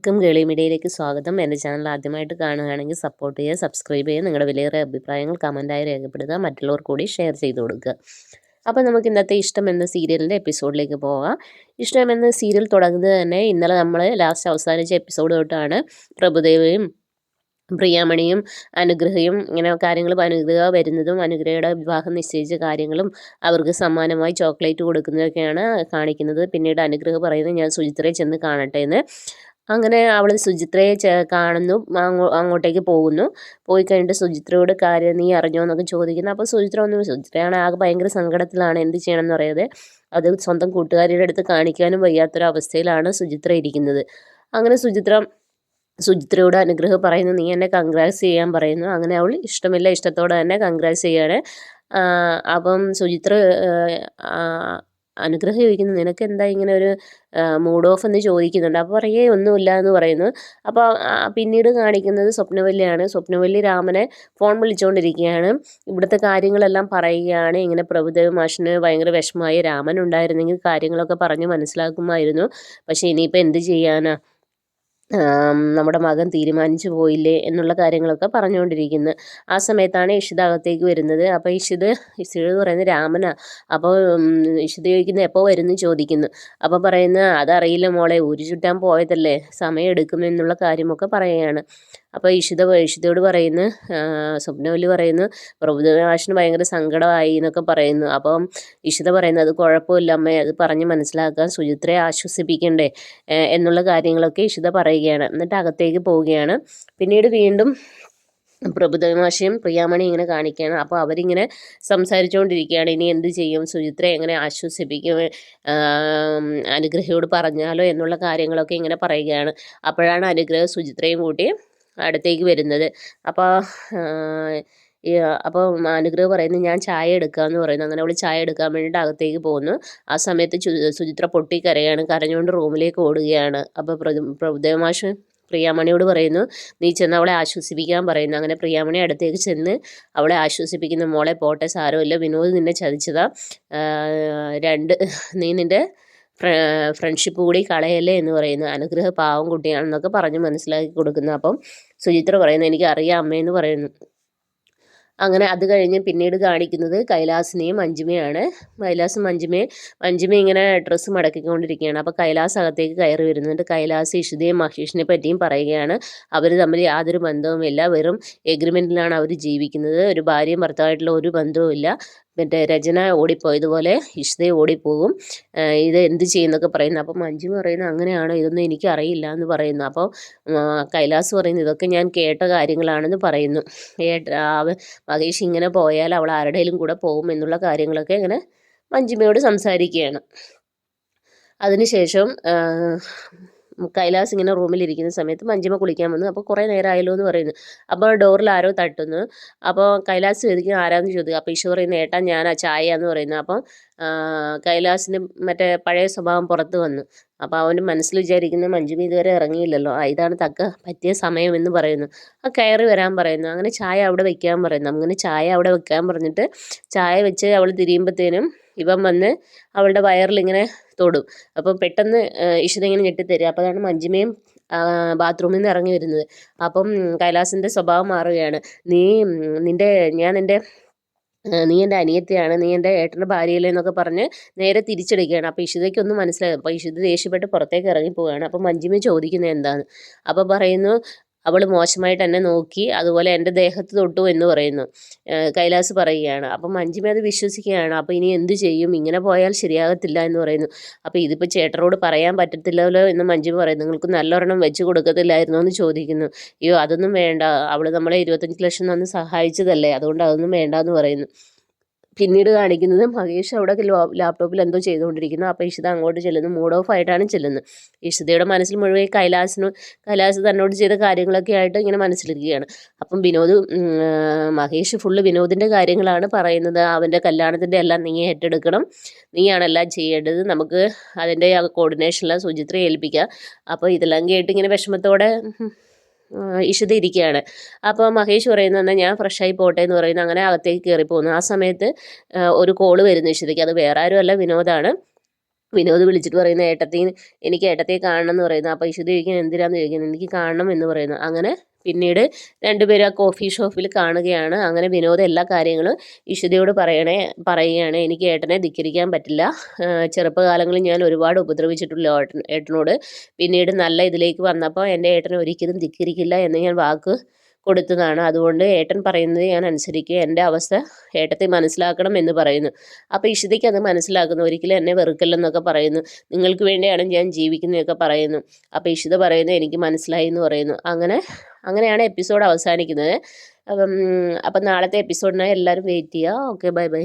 Gully മീഡിയയിലേക്ക് സ്വാഗതം. എൻ്റെ ചാനൽ ആദ്യമായിട്ട് കാണുകയാണെങ്കിൽ സപ്പോർട്ട് ചെയ്യുക, സബ്സ്ക്രൈബ് ചെയ്യുക, നിങ്ങളുടെ വിലയേറിയ അഭിപ്രായങ്ങൾ കമൻറ്റായി രേഖപ്പെടുത്തുക, മറ്റുള്ളവർ കൂടി ഷെയർ ചെയ്ത് കൊടുക്കുക. അപ്പോൾ നമുക്ക് ഇന്നത്തെ ഇഷ്ടം എന്ന സീരിയലിൻ്റെ എപ്പിസോഡിലേക്ക് പോകാം. ഇഷ്ടം എന്ന സീരിയൽ തുടങ്ങുന്നത് തന്നെ ഇന്നലെ നമ്മൾ ലാസ്റ്റ് അവസാനിച്ച എപ്പിസോഡ് തൊട്ടാണ്. പ്രഭുദേവയും പ്രിയാമണിയും അനുഗ്രഹയും ഇങ്ങനെ കാര്യങ്ങളും, അനുഗ്രഹ വരുന്നതും അനുഗ്രഹയുടെ വിവാഹം നിശ്ചയിച്ച കാര്യങ്ങളും അവർക്ക് സമ്മാനമായി ചോക്ലേറ്റ് കൊടുക്കുന്നതൊക്കെയാണ് കാണിക്കുന്നത്. പിന്നീട് അനുഗ്രഹം പറയുന്നത് ഞാൻ സുചിത്രയെ ചെന്ന് കാണട്ടെ എന്ന്. അങ്ങനെ അവൾ സുചിത്രയെ കാണുന്നു, അങ്ങോട്ടേക്ക് പോകുന്നു. പോയി കഴിഞ്ഞിട്ട് സുചിത്രയോട് കാര്യം നീ അറിഞ്ഞോ എന്നൊക്കെ ചോദിക്കുന്നു. അപ്പോൾ സുചിത്രയാണ് ആകെ ഭയങ്കര സങ്കടത്തിലാണ്, എന്ത് ചെയ്യണമെന്ന് അറിയാതെ. അത് സ്വന്തം കൂട്ടുകാരിയുടെ അടുത്ത് കാണിക്കാനും വയ്യാത്തൊരവസ്ഥയിലാണ് സുചിത്ര ഇരിക്കുന്നത്. അങ്ങനെ സുചിത്രയോട് അനുഗ്രഹം പറയുന്നു, നീ എന്നെ കൺഗ്രാറ്റ്സ് ചെയ്യാൻ പറയുന്നു. അങ്ങനെ അവൾ ഇഷ്ടത്തോടെ തന്നെ കൺഗ്രാറ്റ്സ് ചെയ്യാണ്. അപ്പം സുചിത്ര അനുഗ്രഹം ചോദിക്കുന്നു, നിനക്ക് എന്താ ഇങ്ങനെ ഒരു മൂഡ് ഓഫ് എന്ന് ചോദിക്കുന്നുണ്ട്. അപ്പോൾ ഒന്നുമില്ല എന്ന് പറയുന്നു. അപ്പോൾ പിന്നീട് കാണിക്കുന്നത് സ്വപ്നവല്ലിയാണ്. സ്വപ്നവല്ലി രാമനെ ഫോൺ വിളിച്ചുകൊണ്ടിരിക്കുകയാണ്. ഇവിടുത്തെ കാര്യങ്ങളെല്ലാം പറയുകയാണ്. ഇങ്ങനെ പ്രഭുദേവ മാഷിന് ഭയങ്കര വിഷമമായി, രാമൻ ഉണ്ടായിരുന്നെങ്കിൽ കാര്യങ്ങളൊക്കെ പറഞ്ഞ് മനസ്സിലാക്കുമായിരുന്നു. പക്ഷേ ഇനിയിപ്പോൾ എന്ത് ചെയ്യാനാ, നമ്മുടെ മകൻ തീരുമാനിച്ചു പോയില്ലേ എന്നുള്ള കാര്യങ്ങളൊക്കെ പറഞ്ഞുകൊണ്ടിരിക്കുന്നു. ആ സമയത്താണ് ഇഷിത അകത്തേക്ക് വരുന്നത്. അപ്പോൾ ഇഷിത പറയുന്നത് രാമനാ. അപ്പോൾ ഇഷിത ചോദിക്കുന്നത് എപ്പോൾ വരുന്നു ചോദിക്കുന്നു. അപ്പോൾ പറയുന്നത് അതറിയില്ല മോളെ, ഊരു ചുറ്റാൻ പോയതല്ലേ, സമയം എടുക്കുമെന്നുള്ള കാര്യമൊക്കെ പറയുകയാണ്. അപ്പോൾ ഇഷിതയോട് പറയുന്നു, സ്വപ്നവല്ലി പറയുന്നു പ്രഭുദേവാശിന് ഭയങ്കര സങ്കടമായി എന്നൊക്കെ പറയുന്നു. അപ്പം ഇഷിത പറയുന്നത് അത് കുഴപ്പമില്ല അമ്മേ, അത് പറഞ്ഞ് മനസ്സിലാക്കാൻ സുചിത്രയെ ആശ്വസിപ്പിക്കണ്ടേ എന്നുള്ള കാര്യങ്ങളൊക്കെ ഇഷിത പറയുകയാണ്. എന്നിട്ട് അകത്തേക്ക് പോവുകയാണ്. പിന്നീട് വീണ്ടും പ്രഭുദേവാശിയും പ്രിയാമണി ഇങ്ങനെ കാണിക്കുകയാണ്. അപ്പോൾ അവരിങ്ങനെ സംസാരിച്ചുകൊണ്ടിരിക്കുകയാണ്. ഇനി എന്ത് ചെയ്യും, സുചിത്രയെ എങ്ങനെ ആശ്വസിപ്പിക്കും, അനുഗ്രഹയോട് പറഞ്ഞാലോ എന്നുള്ള കാര്യങ്ങളൊക്കെ ഇങ്ങനെ പറയുകയാണ്. അപ്പോഴാണ് അനുഗ്രഹം സുചിത്രയും കൂട്ടി അടുത്തേക്ക് വരുന്നത്. അപ്പോൾ അനുഗ്രഹം പറയുന്നത് ഞാൻ ചായ എടുക്കാമെന്ന് പറയുന്നു. അങ്ങനെ അവൾ ചായ എടുക്കാൻ വേണ്ടിയിട്ട് അകത്തേക്ക് പോകുന്നു. ആ സമയത്ത് സുചിത്ര പൊട്ടിക്കരയാണ്, കരഞ്ഞുകൊണ്ട് റൂമിലേക്ക് ഓടുകയാണ്. അപ്പോൾ പ്രഭുദേവമാഷ് പ്രിയാമണിയോട് പറയുന്നു, നീ ചെന്ന് അവളെ ആശ്വസിപ്പിക്കാൻ പറയുന്നു. അങ്ങനെ പ്രിയാമണി അടുത്തേക്ക് ചെന്ന് അവളെ ആശ്വസിപ്പിക്കുന്നു. മോളെ പോട്ടെ, സാരമില്ല, വിനോദ് നിന്നെ ചതിച്ചതാ, നീ നിൻ്റെ ഫ്രണ്ട്ഷിപ്പ് കൂടി കളയല്ലേ എന്ന് പറയുന്നു. അനുഗ്രഹ പാവം കുട്ടിയാണെന്നൊക്കെ പറഞ്ഞ് മനസ്സിലാക്കി കൊടുക്കുന്നു. അപ്പം സുചിത്ര പറയുന്നു എനിക്ക് അറിയാം അമ്മയെന്ന് പറയുന്നു. അങ്ങനെ അത് കഴിഞ്ഞ് പിന്നീട് കാണിക്കുന്നത് കൈലാസിനെയും മഞ്ജിമയാണ്. മഞ്ജിമ ഇങ്ങനെ ഡ്രസ്സ് മടക്കിക്കൊണ്ടിരിക്കുകയാണ്. അപ്പോൾ കൈലാസ് അകത്തേക്ക് കയറി വരുന്നുണ്ട്. കൈലാസ് ഇഷിതയും മഹേഷിനെ പറ്റിയും പറയുകയാണ്. അവർ തമ്മിൽ യാതൊരു ബന്ധവുമില്ല, വെറും എഗ്രിമെൻറ്റിലാണ് അവർ ജീവിക്കുന്നത്, ഒരു ഭാര്യയും ഭർത്താവായിട്ടുള്ള ഒരു ബന്ധവുമില്ല. മറ്റേ രചന ഓടിപ്പോയതുപോലെ ഇഷിതയെ ഓടിപ്പോകും, ഇത് എന്ത് ചെയ്യുന്നൊക്കെ പറയുന്നു. അപ്പം മഞ്ജിമ പറയുന്നു അങ്ങനെയാണോ, ഇതൊന്നും എനിക്ക് അറിയില്ല എന്ന് പറയുന്നു. അപ്പോൾ കൈലാസ് പറയുന്നു ഇതൊക്കെ ഞാൻ കേട്ട കാര്യങ്ങളാണെന്ന് പറയുന്നു. മഹേഷ് ഇങ്ങനെ പോയാൽ അവൾ ആരുടെയും കൂടെ പോകും എന്നുള്ള കാര്യങ്ങളൊക്കെ ഇങ്ങനെ മഞ്ജിമയോട് സംസാരിക്കുകയാണ്. അതിനുശേഷം കൈലാസ് ഇങ്ങനെ റൂമിലിരിക്കുന്ന സമയത്ത് മഞ്ജിമ കുളിക്കാൻ വന്നു. അപ്പോൾ കുറേ നേരമായല്ലോ എന്ന് പറയുന്നു. അപ്പോൾ ഡോറിൽ ആരോ തട്ടുന്നു. അപ്പോൾ കൈലാസ് ചോദിക്കും ആരാന്ന് ചോദിക്കും. അപ്പോൾ ഈശോ പറയുന്നു ഏട്ടാ ഞാനാ, ചായ എന്ന് പറയുന്നു. അപ്പം കൈലാസിന് മറ്റേ പഴയ സ്വഭാവം പുറത്ത് വന്നു. അപ്പോൾ അവൻ്റെ മനസ്സിൽ വിചാരിക്കുന്നത് മഞ്ജിമ ഇതുവരെ ഇറങ്ങിയില്ലല്ലോ, ഇതാണ് പറ്റിയ സമയം എന്ന് പറയുന്നു. കയറി വരാൻ പറയുന്നു. അങ്ങനെ ചായ അവിടെ വെക്കാൻ പറയുന്നു. അങ്ങനെ ചായ അവിടെ വെക്കാൻ പറഞ്ഞിട്ട് ചായ വെച്ച് അവൾ തിരിയുമ്പോഴത്തേനും ഇവൻ വന്ന് അവളുടെ വയറിലിങ്ങനെ തൊടും. അപ്പം പെട്ടെന്ന് ഇഷിത ഇങ്ങനെ ഞെട്ടിത്തരും. അപ്പോൾ അതാണ് മഞ്ജിമയും ബാത്റൂമിൽ നിന്ന് ഇറങ്ങി വരുന്നത്. അപ്പം കൈലാസിൻ്റെ സ്വഭാവം മാറുകയാണ്. നീ എൻ്റെ അനിയത്തിയാണ്, നീ എൻ്റെ ഏട്ടൻ്റെ ഭാര്യയല്ലേ എന്നൊക്കെ പറഞ്ഞ് നേരെ തിരിച്ചടിക്കുകയാണ്. അപ്പോൾ ഇഷിതയ്ക്കൊന്നും മനസ്സിലായി. അപ്പോൾ ഇഷിത ദേഷ്യപ്പെട്ട് പുറത്തേക്ക് ഇറങ്ങി പോവുകയാണ്. അപ്പോൾ മഞ്ജിമ ചോദിക്കുന്നത് എന്താണ്, അപ്പോൾ പറയുന്നു അവൾ മോശമായിട്ട് എന്നെ നോക്കി, അതുപോലെ എൻ്റെ ദേഹത്ത് തൊട്ടു എന്ന് പറയുന്നു. കൈലാസ് പറയുകയാണ്. അപ്പം മഞ്ജിമ അത് വിശ്വസിക്കുകയാണ്. അപ്പോൾ ഇനി എന്ത് ചെയ്യും, ഇങ്ങനെ പോയാൽ ശരിയാകത്തില്ല എന്ന് പറയുന്നു. അപ്പോൾ ഇതിപ്പോൾ ചേട്ടനോട് പറയാൻ പറ്റത്തില്ലല്ലോ എന്ന് മഞ്ജിമ പറയുന്നു. നിങ്ങൾക്ക് നല്ലൊരെണ്ണം വെച്ച് കൊടുക്കത്തില്ലായിരുന്നോ എന്ന് ചോദിക്കുന്നു. അയ്യോ അതൊന്നും വേണ്ട, അവൾ നമ്മളെ 25 ലക്ഷം തന്ന് സഹായിച്ചതല്ലേ, അതുകൊണ്ട് അതൊന്നും വേണ്ട എന്ന് പറയുന്നു. പിന്നീട് കാണിക്കുന്നത് മഹേഷ് അവിടെ ലാപ്ടോപ്പിൽ എന്തോ ചെയ്തുകൊണ്ടിരിക്കുന്നു. അപ്പോൾ ഇഷിത അങ്ങോട്ട് ചെല്ലുന്നു, മൂഡ് ഓഫ് ആയിട്ടാണ് ചെല്ലുന്നത്. ഇഷിതയുടെ മനസ്സിൽ മുഴുവൻ കൈലാസ് തന്നോട് ചെയ്ത കാര്യങ്ങളൊക്കെ ആയിട്ട് ഇങ്ങനെ മനസ്സിലിരിക്കുകയാണ്. അപ്പം മഹേഷ് ഫുള്ള് വിനോദിൻ്റെ കാര്യങ്ങളാണ് പറയുന്നത്. അവൻ്റെ കല്യാണത്തിൻ്റെ എല്ലാം നീ ഏറ്റെടുക്കണം, നീയാണെല്ലാം ചെയ്യേണ്ടത്, നമുക്ക് അതിൻ്റെ കോർഡിനേഷനെല്ലാം സുചിത്രയെ ഏൽപ്പിക്കുക. അപ്പോൾ ഇതെല്ലാം കേട്ട് ഇങ്ങനെ വിഷമത്തോടെ ഇഷിത ഇരിക്കുകയാണ്. അപ്പോൾ മഹേഷ് പറയുന്നത് എന്നാൽ ഞാൻ ഫ്രഷായി പോട്ടെ എന്ന് പറയുന്നു. അങ്ങനെ അകത്തേക്ക് കയറി പോകുന്നു. ആ സമയത്ത് ഒരു കോള് വരുന്നു ഇഷിതയ്ക്ക്. അത് വേറെ ആരുമല്ല, വിനോദാണ്. വിനോദ് വിളിച്ചിട്ട് പറയുന്നു എനിക്ക് ഏട്ടത്തിയെ കാണണം എന്ന് പറയുന്നു. അപ്പോൾ ഇഷിത ചോദിക്കുന്നത് എന്തിനാന്ന് ചോദിക്കുന്നത്, എനിക്ക് കാണണം എന്ന് പറയുന്നു. അങ്ങനെ പിന്നീട് രണ്ടുപേരും ആ കോഫി ഷോപ്പിൽ കാണുകയാണ്. അങ്ങനെ വിനോദ് എല്ലാ കാര്യങ്ങളും ഇഷിതയോട് പറയുകയാണ്, എനിക്ക് ഏട്ടനെ ധിക്കരിക്കാൻ പറ്റില്ല. ചെറുപ്പകാലങ്ങളിൽ ഞാൻ ഒരുപാട് ഉപദ്രവിച്ചിട്ടുള്ള ഏട്ടനോട്. പിന്നീട് നല്ല ഇതിലേക്ക് വന്നപ്പോൾ എൻ്റെ ഏട്ടനെ ഒരിക്കലും ധിക്കരിക്കില്ല എന്ന് ഞാൻ വാക്ക് കൊടുത്തതാണ്. അതുകൊണ്ട് ഏട്ടൻ പറയുന്നത് ഞാൻ അനുസരിക്കുക. എൻ്റെ അവസ്ഥ ഏട്ടത്തെ മനസ്സിലാക്കണം എന്ന് പറയുന്നു. അപ്പോൾ ഇഷിതയ്ക്ക് അത് മനസ്സിലാക്കുന്നു. ഒരിക്കലും എന്നെ വെറുക്കല്ലെന്നൊക്കെ പറയുന്നു. നിങ്ങൾക്ക് വേണ്ടിയാണ് ഞാൻ ജീവിക്കുന്നതൊക്കെ പറയുന്നു. അപ്പോൾ ഇഷിത പറയുന്നു എനിക്ക് മനസ്സിലായി എന്ന് പറയുന്നു. അങ്ങനെയാണ് എപ്പിസോഡ് അവസാനിക്കുന്നത്. അപ്പം നാളത്തെ എപ്പിസോഡിനായി എല്ലാവരും വെയിറ്റ് ചെയ്യുക. Okay, bye bye.